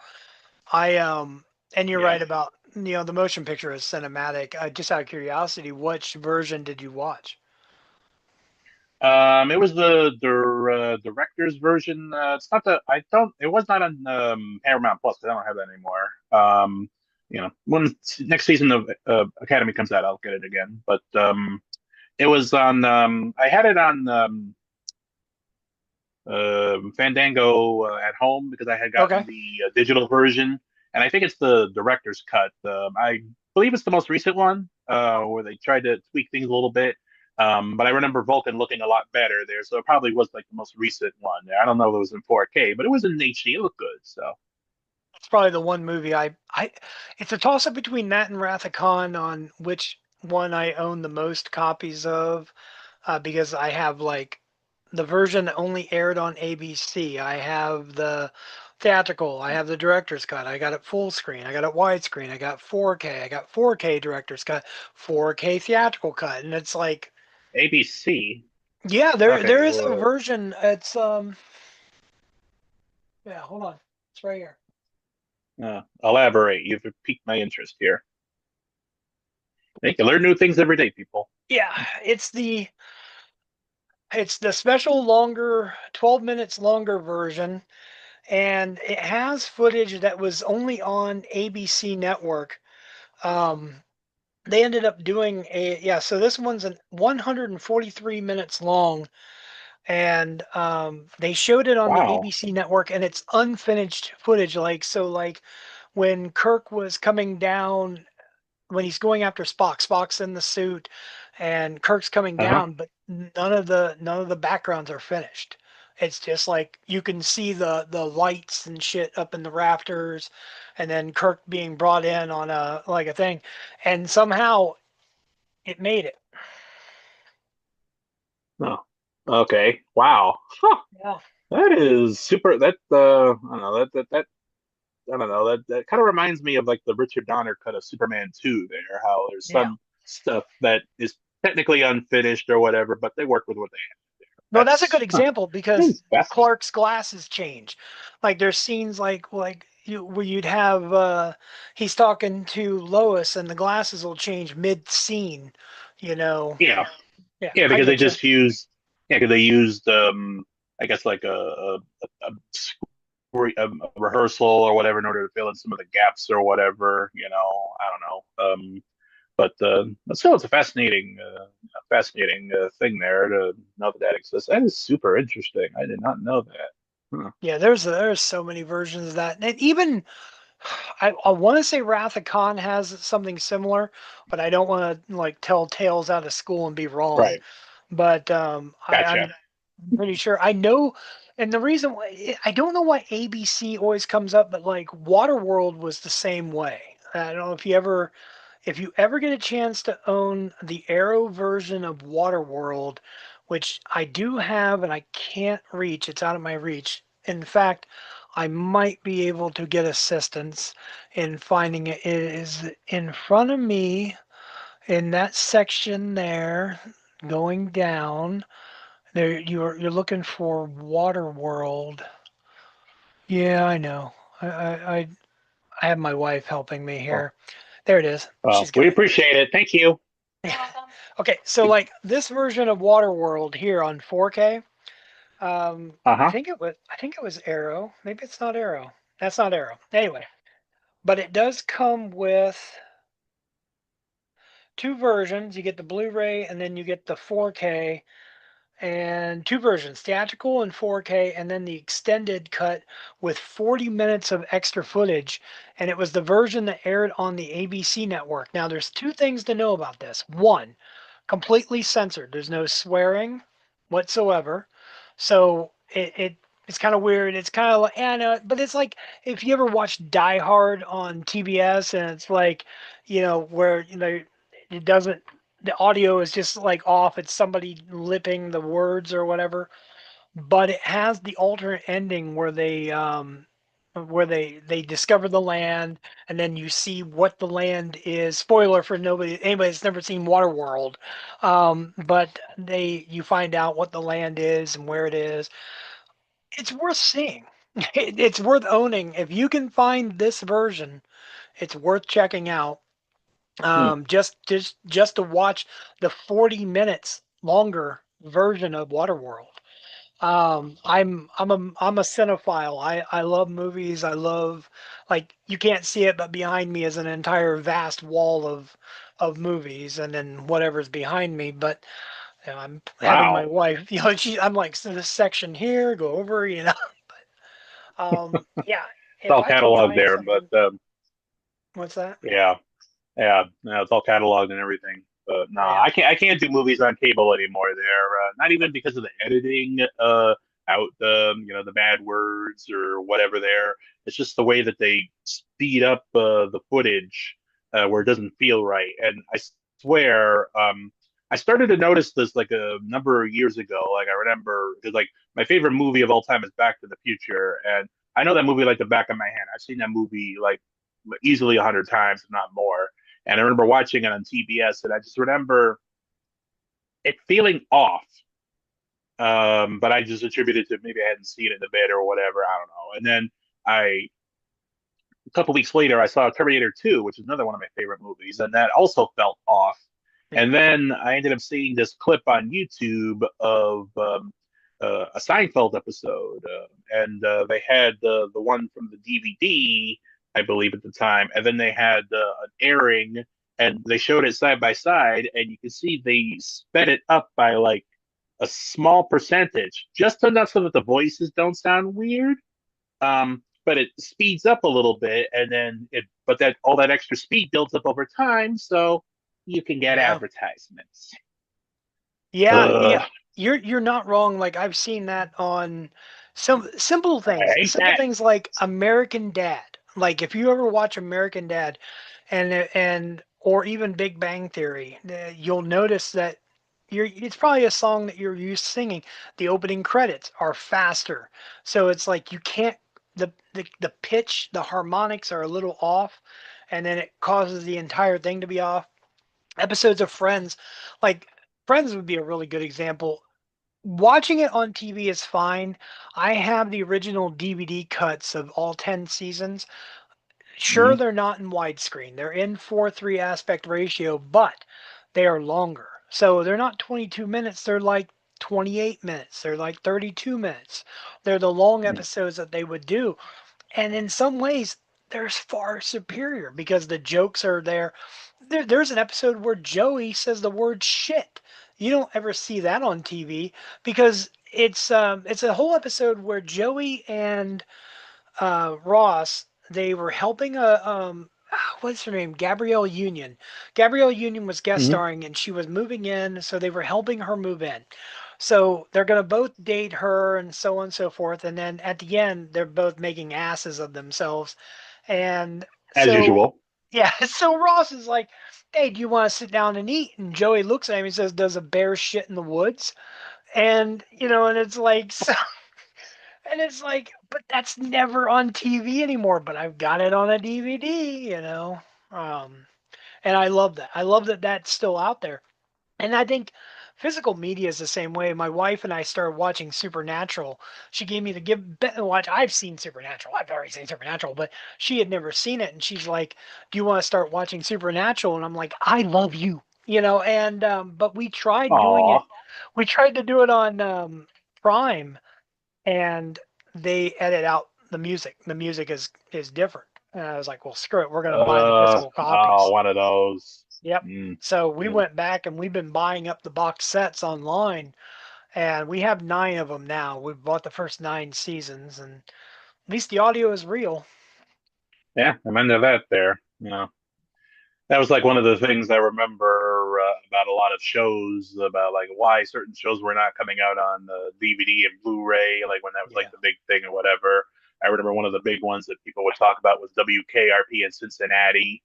And you're Yeah. right about the motion picture is cinematic. Just out of curiosity, which version did you watch? It was the director's version. It's not the I don't. It was not on Paramount Plus. 'Cause I don't have that anymore. When next season of Academy comes out, I'll get it again. But it was on. I had it on Fandango at home because I had gotten Okay. the digital version, and I think it's the director's cut. I believe it's the most recent one where they tried to tweak things a little bit. But I remember Vulcan looking a lot better there, so it probably was like the most recent one. I don't know if it was in 4K, but it was in HD. It looked good. So It's probably the one movie it's a toss up between that and Wrath of Khan on which one I own the most copies of, because I have like the version that only aired on ABC. I have the theatrical. I have the director's cut. I got it full screen. I got it widescreen. I got 4K. I got 4K director's cut, 4K theatrical cut, and it's like, ABC. yeah, there Okay, is a well, version. It's yeah, hold on, it's right here. elaborate. You've piqued my interest here. You can learn new things every day, people. Yeah, it's the special longer, 12 minutes longer version, and it has footage that was only on ABC Network. Um, they ended up doing a yeah. So this one's 143 minutes long, and they showed it on the Wow. ABC Network, and it's unfinished footage. Like when Kirk was coming down when he's going after Spock. Spock's in the suit, and Kirk's coming Uh-huh. down, but none of the backgrounds are finished. It's just like you can see the lights and shit up in the rafters, and then Kirk being brought in on a thing, and somehow it made it. Oh. Okay. Wow. Huh. Yeah, That is super. That I don't know. That I don't know. That kind of reminds me of like the Richard Donner cut of Superman 2 there, how there's yeah. some stuff that is technically unfinished or whatever, but they work with what they No, have. that's a good That's huh. example because That's fascinating. Clark's glasses change. Like there's scenes like you where you'd have he's talking to Lois and the glasses will change mid scene, you know. Yeah. Yeah, Yeah, I because they get you. just used yeah, because they used I guess like a rehearsal or whatever in order to fill in some of the gaps or whatever, I don't know. But still, it's a fascinating thing there to know that that exists. That is super interesting. I did not know that. Huh. Yeah, there's so many versions of that. And even I want to say Wrath of Khan has something similar, but I don't want to like tell tales out of school and be wrong. Right. But Gotcha. I'm pretty sure I know. And the reason why I don't know why ABC always comes up, but like Waterworld was the same way. I don't know if you ever get a chance to own the Arrow version of Waterworld, which I do have and I can't reach, it's out of my reach. In fact, I might be able to get assistance in finding it. It is in front of me in that section there, going down. There, you're looking for Waterworld. Yeah, I know. I have my wife helping me Well, here. There it is. She's we got it. appreciate it. Thank you. Okay, so like this version of Waterworld here on 4K, Uh-huh. I think it was Arrow. Maybe it's not Arrow. That's not Arrow. Anyway, but it does come with two versions. You get the Blu-ray and then you get the 4K and two versions, theatrical and 4K, and then the extended cut with 40 minutes of extra footage. And it was the version that aired on the ABC network. Now, there's two things to know about this. One, completely censored. There's no swearing whatsoever. So it's kind of weird. It's kind of like, yeah, I know, but it's like if you ever watch Die Hard on TBS and it's like, where, it doesn't, the audio is just like off. It's somebody lipping the words or whatever, but it has the alternate ending where they discover the land and then you see what the land is. Spoiler for anybody that's never seen Waterworld, but you find out what the land is and where it is. It's worth seeing. It's worth owning. If you can find this version, it's worth checking out. Hmm. Just to watch the 40 minutes longer version of Waterworld. I'm a cinephile. I love movies. I love, like, you can't see it, but behind me is an entire vast wall of movies, and then whatever's behind me. But I'm having my Wow. wife, I'm like, so this section here, go over, yeah. It's If all I can cataloged find there, but something, what's that? yeah. Yeah, no, it's all cataloged and everything. But no, Yeah. I can't do movies on cable anymore. They're not even because of the editing out the bad words or whatever there. It's just the way that they speed up the footage where it doesn't feel right. And I swear, I started to notice this like a number of years ago. Like I remember because like my favorite movie of all time is Back to the Future, and I know that movie like the back of my hand. I've seen that movie like easily 100 times, if not more. And I remember watching it on TBS, and I just remember it feeling off. But I just attributed to maybe I hadn't seen it in a bit or whatever. I don't know. And then I a couple weeks later, I saw Terminator 2, which is another one of my favorite movies, and that also felt off. Yeah. And then I ended up seeing this clip on YouTube of a Seinfeld episode, and they had the one from the DVD, I believe, at the time, and then they had an airing, and they showed it side by side, and you can see they sped it up by like a small percentage, just enough so that the voices don't sound weird. But it speeds up a little bit, and then but that all that extra speed builds up over time, so you can get Yeah. advertisements. Yeah, yeah. Ugh, You're not wrong. Like I've seen that on some I hate simple that. things like American Dad. Like if you ever watch American Dad and or even Big Bang Theory, you'll notice that it's probably a song that you're used to singing. The opening credits are faster. So it's like you can't the pitch, the harmonics are a little off, and then it causes the entire thing to be off. Episodes of Friends, like Friends would be a really good example. Watching it on TV is fine. I have the original DVD cuts of all 10 seasons. Sure, Hmm. they're not in widescreen. They're in 4:3 aspect ratio, but they are longer. So they're not 22 minutes, they're like 28 minutes. They're like 32 minutes. They're the long episodes that they would do. And in some ways, they're far superior because the jokes are there. There's an episode where Joey says the word shit. You don't ever see that on TV because it's a whole episode where Joey and Ross, they were helping what's her name, Gabrielle Union. Gabrielle Union was guest Hmm. starring and she was moving in, so they were helping her move in. So they're gonna both date her and so on and so forth, and then at the end they're both making asses of themselves. And As so usual. yeah, so Ross is like, "Hey, do you want to sit down and eat?" And Joey looks at him and says, "Does a bear shit in the woods?" And and it's like so and it's like, but that's never on TV anymore. But I've got it on a DVD. And I love that. I love that that's still out there. And I think physical media is the same way. My wife and I started watching Supernatural. She gave me the give watch. I've seen Supernatural. I've already seen Supernatural, but she had never seen it. And she's like, "Do you want to start watching Supernatural?" And I'm like, "I love you." And but we tried doing Aw. it. We tried to do it on Prime, and they edit out the music. The music is different. And I was like, well, screw it. We're gonna buy the physical Oh, copies. one of those. Yep. Mm. So we Mm. went back and we've been buying up the box sets online, and we have 9 of them now. We've bought the first 9 seasons, and at least the audio is real. Yeah, I'm into that there. That was like one of the things I remember about a lot of shows about like why certain shows were not coming out on DVD and Blu-ray, like when that was like Yeah. the big thing or whatever. I remember one of the big ones that people would talk about was WKRP in Cincinnati.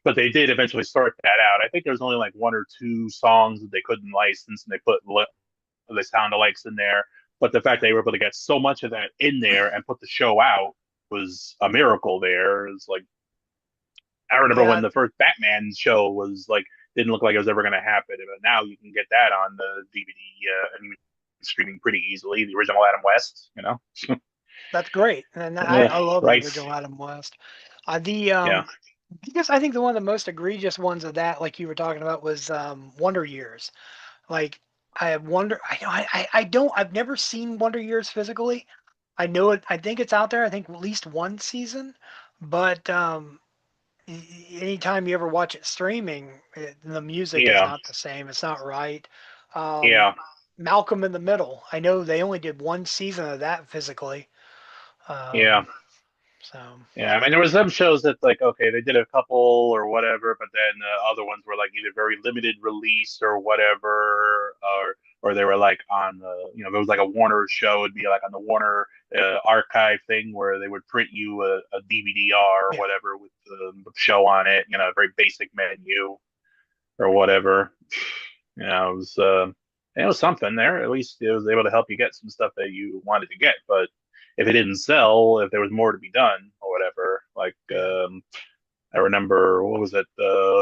But they did eventually sort that out. I think there was only like one or two songs that they couldn't license, and they put the sound alikes in there. But the fact they were able to get so much of that in there and put the show out was a miracle. There, it's like I remember when Yeah. the first Batman show was like didn't look like it was ever going to happen, but now you can get that on the DVD and streaming pretty easily. The original Adam West, you know. That's great. And I Ugh, love the right? original Adam West. The Yeah, because I think the one of the most egregious ones of that, like you were talking about, was Wonder Years. Like I wonder, I don't, I've never seen Wonder Years physically. I know it. I think it's out there. I think at least one season, but anytime you ever watch it streaming, the music is yeah, not the same. It's not right. Um, yeah, Malcolm in the Middle. I know they only did one season of that physically. yeah. So Yeah, I mean, there was some shows that like okay, they did a couple or whatever, but then other ones were like either very limited release or whatever, or they were like on the there was like a Warner show, it'd be like on the Warner archive thing where they would print you a DVD-R or yeah, whatever with the show on it, a very basic menu. or whatever. It was something there. At least it was able to help you get some stuff that you wanted to get. But if it didn't sell, if there was more to be done or whatever, like Yeah. I remember what was it?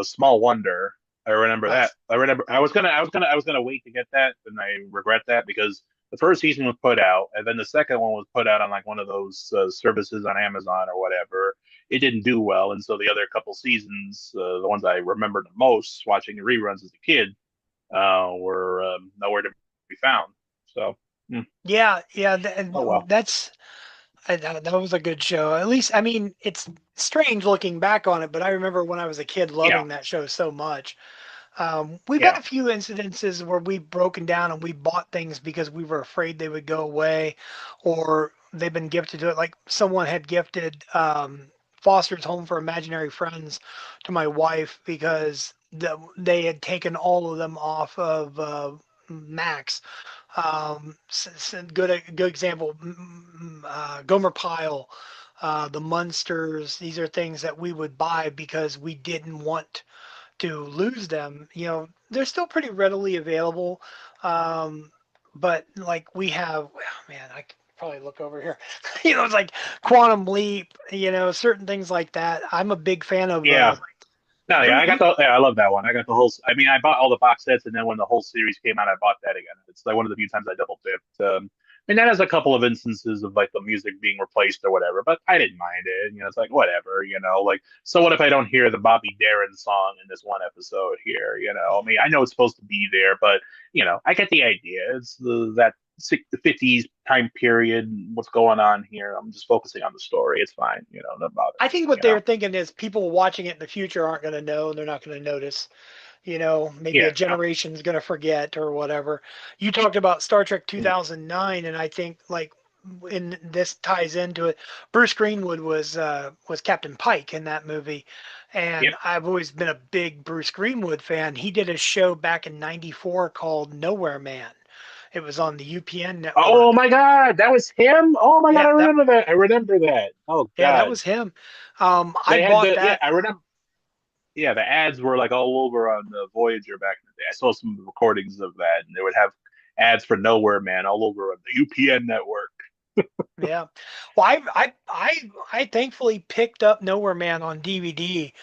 Small Wonder. I remember Uh, that. I was gonna wait to get that, and I regret that because the first season was put out, and then the second one was put out on like one of those services on Amazon or whatever. It didn't do well, and so the other couple seasons, the ones I remember the most, watching the reruns as a kid, were nowhere to be found. So, yeah, yeah, oh and well. that was a good show. At least, I mean, it's strange looking back on it, but I remember when I was a kid Yeah, loving that show so much. We've had yeah, a few incidences where we've broken down and we bought things because we were afraid they would go away, or they've been gifted to it. Like someone had gifted Foster's Home for Imaginary Friends to my wife because they had taken all of them off of Max. Good example, Gomer Pyle, the Munsters. These are things that we would buy because we didn't want to lose them. You know, they're still pretty readily available. Um, but like we have, oh man, I could probably look over here. You know, it's like Quantum Leap, you know, certain things like that. I'm a big fan of yeah. No, yeah, Bruce. I love that one. I got the whole. I mean, I bought all the box sets, and then when the whole series came out, I bought that again. It's like one of the few times I double dipped. And that has a couple of instances of like the music being replaced or whatever, but I didn't mind it. It's like whatever. Like so what if I don't hear the Bobby Darin song in this one episode here? I mean, I know it's supposed to be there, but I get the idea. It's that the 50s time period. What's going on here? I'm just focusing on the story. It's fine. Doesn't bother I me. think what they're thinking is people watching it in the future aren't going to know, and they're not going to notice. You know, maybe a Yeah. generation's going to forget or whatever. You talked about Star Trek 2009, and I think like in this ties into it. Bruce Greenwood was Captain Pike in that movie, Yep. and I've always been a big Bruce Greenwood fan. He did a show back in '94 called Nowhere Man. It was on the UPN Oh network. my God, that was him. Oh my God, Yeah, I that remember that. I remember that. Oh yeah, that God, was him. I they had bought the yeah. that. I remember. Yeah, the ads were like all over on the Voyager back in the day. I saw some recordings of that, and they would have ads for Nowhere Man all over on the UPN network. Yeah. Well, I thankfully picked up Nowhere Man on DVD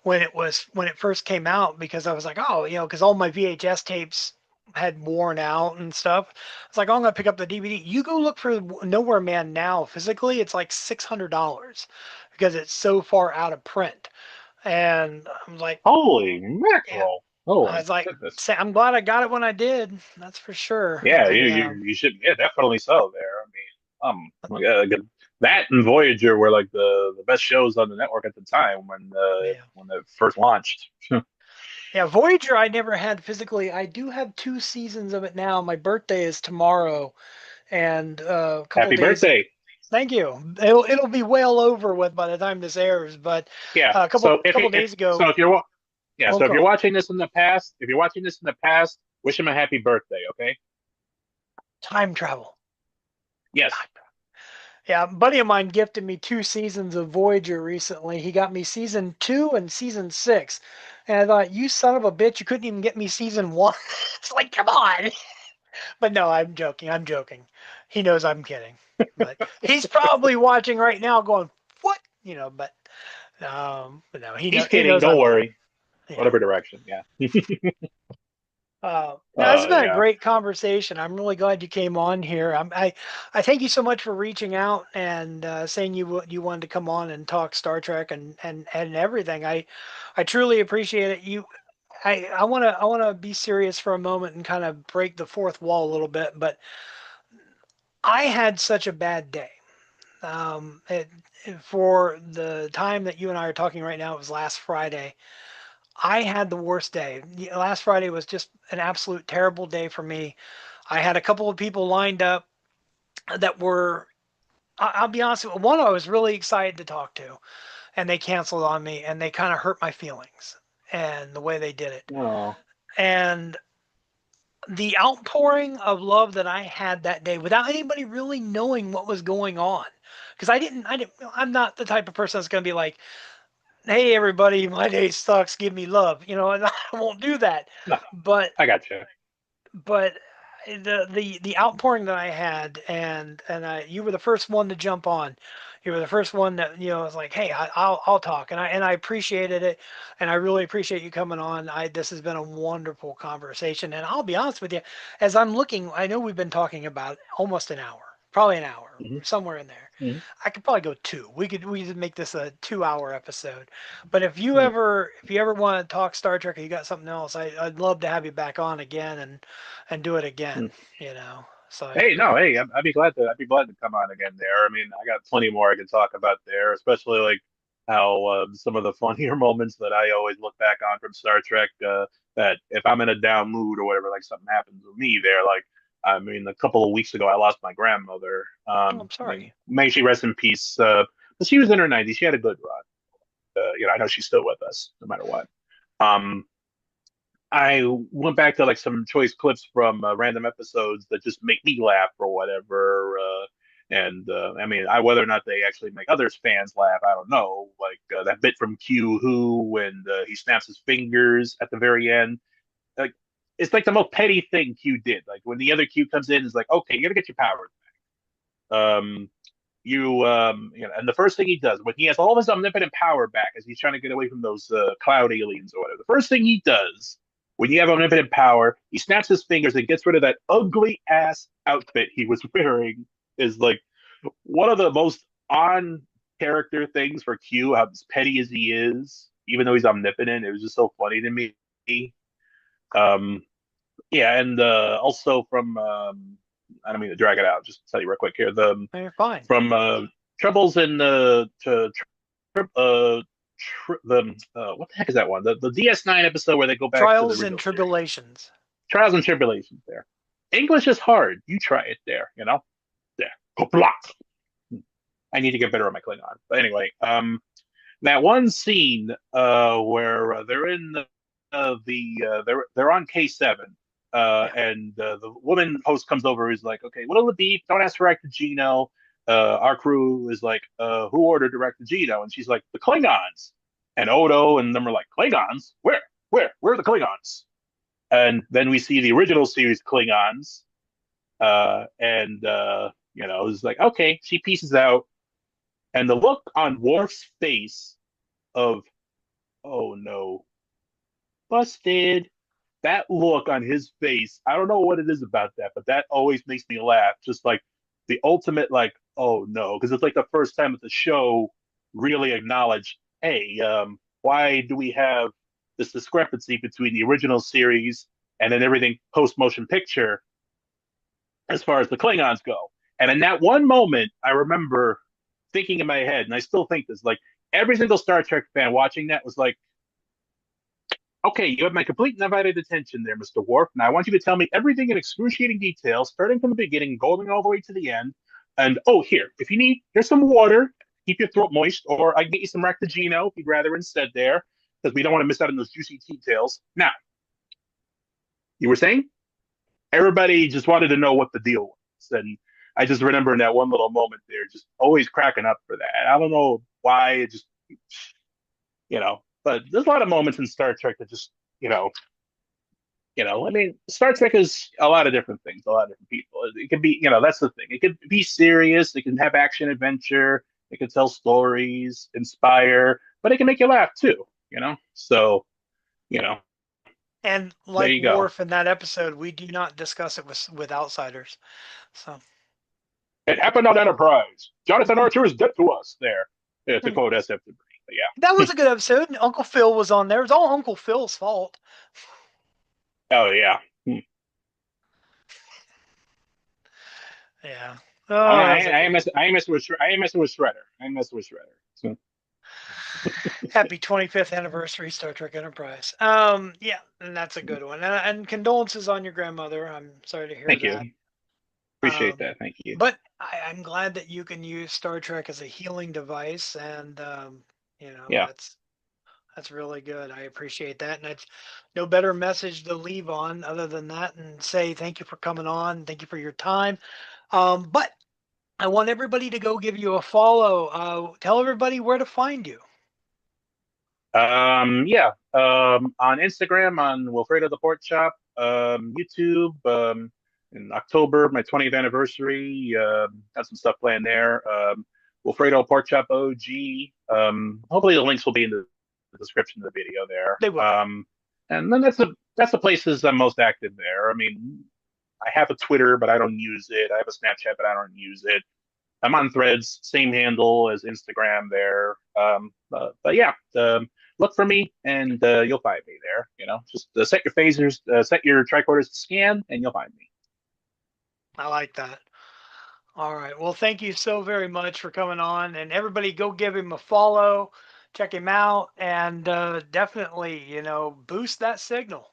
when it first came out because I was like, oh, you know, because all my VHS tapes had worn out and stuff. It's like, oh, I'm gonna pick up the DVD. You go look for Nowhere Man now physically, it's like $600 because it's so far out of print. And I'm like, Holy yeah. mackerel! Oh I my was like, goodness! I'm glad I got it when I did. That's for sure. Yeah, you should definitely so there. I mean, my God, that and Voyager were like the best shows on the network at the time Yeah. when it first launched. Yeah, Voyager I never had physically. I do have two seasons of it now. My birthday is tomorrow, and a couple Happy days. birthday! Thank you. It'll be well over with by the time this airs. But Yeah. a couple days So ago, if you're yeah, so if you're Uncle, watching this in the past, wish him a happy birthday, okay? time travel. Yes. Time travel. Yeah, a buddy of mine gifted me two seasons of Voyager recently. He got me season two and season six, and I thought, you son of a bitch, you couldn't even get me season one. It's like, come on. But no, I'm joking. I'm joking. He knows I'm kidding. But he's probably watching right now going, "What?" You know, but no, He's he kidding, knows don't I'm worry. yeah. Whatever direction, yeah. Now this has been a Yeah. great conversation. I'm really glad you came on here. I thank you so much for reaching out and saying you wanted to come on and talk Star Trek and everything. I truly appreciate it. I want to be serious for a moment and kind of break the fourth wall a little bit, but I had such a bad day. For the time that you and I are talking right now, it was last Friday. I had the worst day. Last Friday was just an absolute terrible day for me. I had a couple of people lined up that were, I'll be honest, one I was really excited to talk to, and they canceled on me, and they kind of hurt my feelings and the way they did it. Oh. And the outpouring of love that I had that day without anybody really knowing what was going on. Because I'm not the type of person that's going to be like, hey everybody, my day sucks, give me love. And I won't do that. No, But I got you. but the outpouring that I had, and you were the first one to jump on. You were the first one that was like, hey, I'll talk, and I appreciated it, and I really appreciate you coming on. This has been a wonderful conversation, and I'll be honest with you, as I'm looking, I know we've been talking about almost an hour, probably an hour, Hmm. somewhere in there. Hmm. I could probably go two. We could make this a 2 hour episode. But Hmm. if you ever want to talk Star Trek or you got something else, I'd love to have you back on again and do it again. Hmm. So Hey, no, hey, I'd be glad to come on again there. I mean, I got plenty more I can talk about there, especially like how some of the funnier moments that I always look back on from Star Trek. That if I'm in a down mood or whatever, like something happens with me there. Like, I mean, a couple of weeks ago, I lost my grandmother. I'm I mean, sorry. may she rest in peace. But she was in her 90s. She had a good run. I know she's still with us, no matter what. Um, I went back to like some choice clips from random episodes that just make me laugh or whatever. I mean, whether or not they actually make others fans laugh, I don't know. Like that bit from Q Who when he snaps his fingers at the very end. Like it's like the most petty thing Q did. Like when the other Q comes in, is like, okay, you're gonna get your powers. Um, and the first thing he does when he has all of his omnipotent power back, as he's trying to get away from those cloud aliens or whatever, the first thing he does when you have omnipotent power, he snaps his fingers and gets rid of that ugly ass outfit he was wearing. Is like one of the most on character things for Q, how petty as he is, even though he's omnipotent. It was just so funny to me. Um, yeah, and also from I don't mean to drag it out. Just tell you real quick here. No, you're fine. From Troubles in the what the heck is that one? The DS9 episode where they go back to the Trials and original series. tribulations. Trials and Tribulations. There, English is hard. You try it there. There. Go block. I need to get better at my Klingon. But anyway, that one scene where they're in they're on K7, Yeah. and the woman host comes over who's like, okay, what'll it be? Don't ask for Actor Gino. Our crew is like, who ordered Director Gino? And she's like, the Klingons. And Odo and them are like, Klingons? Where are the Klingons? And then we see the original series Klingons, and it's like, okay, she pieces out, and the look on Worf's face of, oh no, busted. That look on his face, I don't know what it is about that, but that always makes me laugh. Just like the ultimate, like, oh no, because it's like the first time that the show really acknowledged, hey, why do we have this discrepancy between the original series and then everything post motion picture as far as the Klingons go? And in that one moment, I remember thinking in my head, and I still think this, like every single Star Trek fan watching that was like, okay, you have my complete and undivided attention there, Mr. Worf. Now I want you to tell me everything in excruciating detail, starting from the beginning, going all the way to the end. And oh, here, if you need, here's some water. Keep your throat moist, or I can get you some Rectagino if you'd rather instead there, because we don't want to miss out on those juicy details. Now, you were saying everybody just wanted to know what the deal was, and I just remember in that one little moment there, just always cracking up for that. I don't know why, it just but there's a lot of moments in Star Trek that just you know I mean, Star Trek is a lot of different things, a lot of different people. It can be, that's the thing. It can be serious. It can have action, adventure. It can tell stories, inspire, but it can make you laugh too. So, you know, And there like you go. Worf in that episode, we do not discuss it with outsiders. So It happened on Enterprise. Jonathan Archer is dead to us. There, yeah, to quote SF Debris. But that yeah. was a good episode. Uncle Phil was on there. It was all Uncle Phil's fault. Oh yeah. Yeah. I, Oh, that I, was a I good ain't one. messing. I ain't messing with. I ain't messing with Shredder. I ain't messing with Shredder. So, Happy 25th anniversary, Star Trek Enterprise. Yeah, and that's a good one. And condolences on your grandmother. I'm sorry to hear thank that. you. Appreciate Um, that. Thank you. but I'm glad that you can use Star Trek as a healing device, and Yeah. that's really good. I appreciate that, and it's no better message to leave on other than that, and say thank you for coming on, thank you for your time. But I want everybody to go give you a follow. Tell everybody where to find you. Yeah. On Instagram, on Wilfredo the Pork Chop. YouTube. In October, my 20th anniversary. Got some stuff planned there. Wilfredo Pork Chop OG. Hopefully the links will be in the description of the video there. They will. And then that's the places I'm most active there. I mean, I have a Twitter, but I don't use it. I have a Snapchat, but I don't use it. I'm on Threads, same handle as Instagram there. But yeah, look for me and you'll find me there. You know, just set your phasers, set your tricorders to scan, and you'll find me. I like that. All right. Well, thank you so very much for coming on, and everybody go give him a follow, check him out, and definitely, boost that signal.